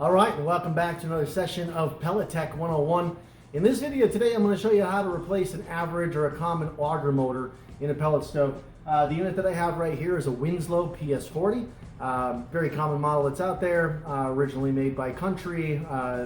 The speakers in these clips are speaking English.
All right, and welcome back to another session of Pellet Tech 101. In this video today, I'm going to show you how to replace an average or a common auger motor in a pellet stove. The unit that I have right here is a Winslow PS40, very common model that's out there, originally made by Country,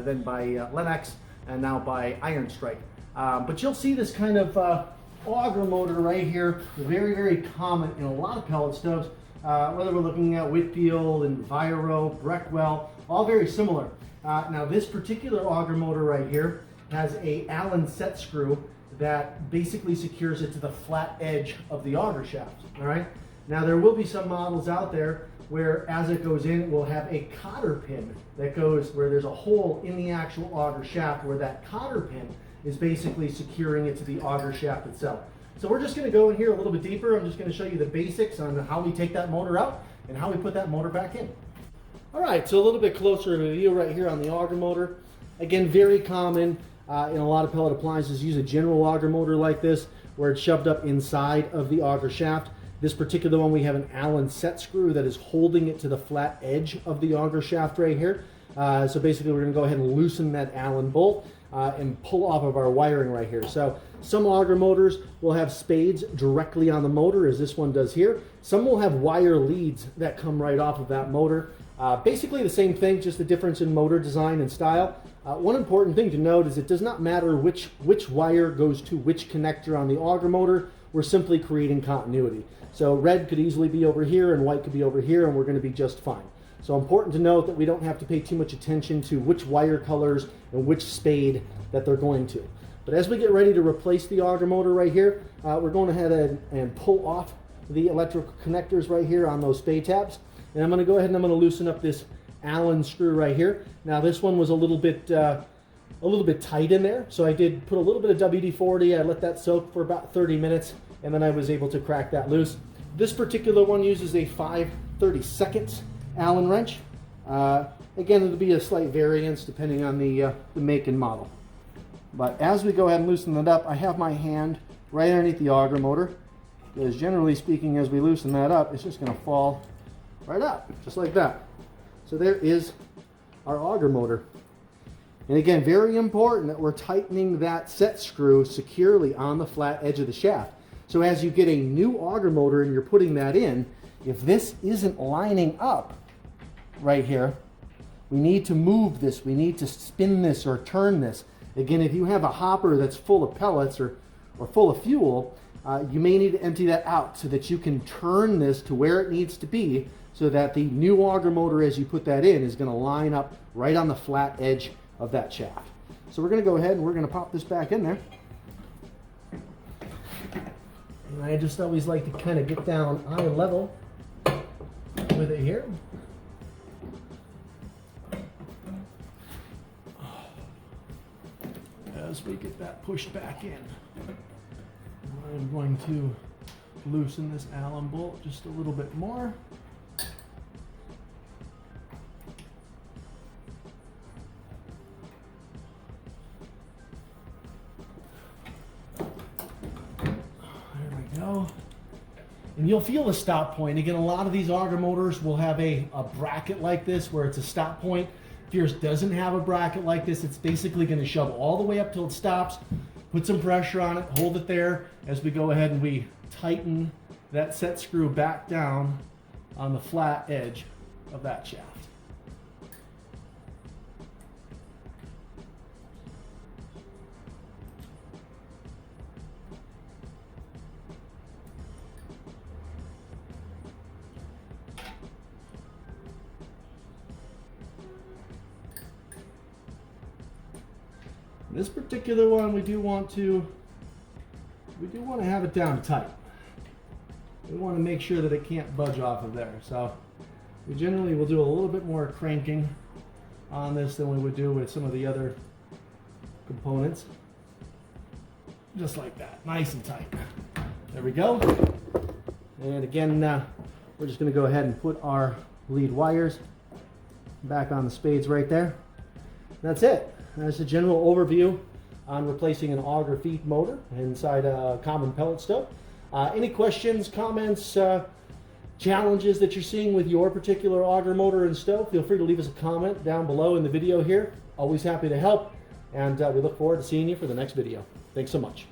then by Lennox, and now by Iron Strike. But you'll see this kind of auger motor right here, very, very common in a lot of pellet stoves, whether we're looking at Whitfield, Enviro, Breckwell, all very similar. Now this particular auger motor right here has a Allen set screw that basically secures it to the flat edge of the auger shaft. All right. Now there will be some models out there where as it goes in, it will have a cotter pin that goes where there's a hole in the actual auger shaft where that cotter pin is basically securing it to the auger shaft itself. So we're just going to go in here a little bit deeper. I'm just going to show you the basics on how we take that motor out and how we put that motor back in. All right, so a little bit closer to the view right here on the auger motor. Again, very common in a lot of pellet appliances. Use a general auger motor like this where it's shoved up inside of the auger shaft. This particular one, we have an Allen set screw that is holding it to the flat edge of the auger shaft right here. So basically we're going to go ahead and loosen that Allen bolt and pull off of our wiring right here. So some auger motors will have spades directly on the motor, as this one does here. Some will have wire leads that come right off of that motor. Basically the same thing, just the difference in motor design and style. One important thing to note is it does not matter which wire goes to which connector on the auger motor. We're simply creating continuity. So red could easily be over here and white could be over here, and we're going to be just fine. So important to note that we don't have to pay too much attention to which wire colors and which spade that they're going to. But as we get ready to replace the auger motor right here, we're going ahead and pull off the electrical connectors right here on those spade tabs. And I'm going to go ahead and I'm going to loosen up this Allen screw right here. Now this one was a little bit tight in there, so I did put a little bit of WD-40. I let that soak for about 30 minutes, and then I was able to crack that loose. This particular one uses a 5/32 Allen wrench. Again, it'll be a slight variance depending on the make and model. But as we go ahead and loosen it up, I have my hand right underneath the auger motor, because generally speaking, as we loosen that up, it's just going to fall right up, just like that. So there is our auger motor. And again, very important that we're tightening that set screw securely on the flat edge of the shaft. So as you get a new auger motor and you're putting that in, if this isn't lining up right here, we need to move this, we need to spin this or turn this. Again, if you have a hopper that's full of pellets or full of fuel, you may need to empty that out so that you can turn this to where it needs to be, so that the new auger motor, as you put that in, is going to line up right on the flat edge of that shaft. So we're going to go ahead and we're going to pop this back in there. And I just always like to kind of get down eye level with it here. As we get that pushed back in, I'm going to loosen this Allen bolt just a little bit more. And you'll feel the stop point. Again, a lot of these auger motors will have a bracket like this where it's a stop point. If yours doesn't have a bracket like this, it's basically going to shove all the way up till it stops. Put some pressure on it, hold it there as we go ahead and we tighten that set screw back down on the flat edge of that shaft. This particular one, we do want to have it down tight. We want to make sure that it can't budge off of there. So we generally will do a little bit more cranking on this than we would do with some of the other components. Just like that, nice and tight. There we go. And again, we're just going to go ahead and put our lead wires back on the spades right there. That's it. That's a general overview on replacing an auger feed motor inside a common pellet stove. Any questions, comments, challenges that you're seeing with your particular auger motor and stove, feel free to leave us a comment down below in the video here. Always happy to help, and we look forward to seeing you for the next video. Thanks so much.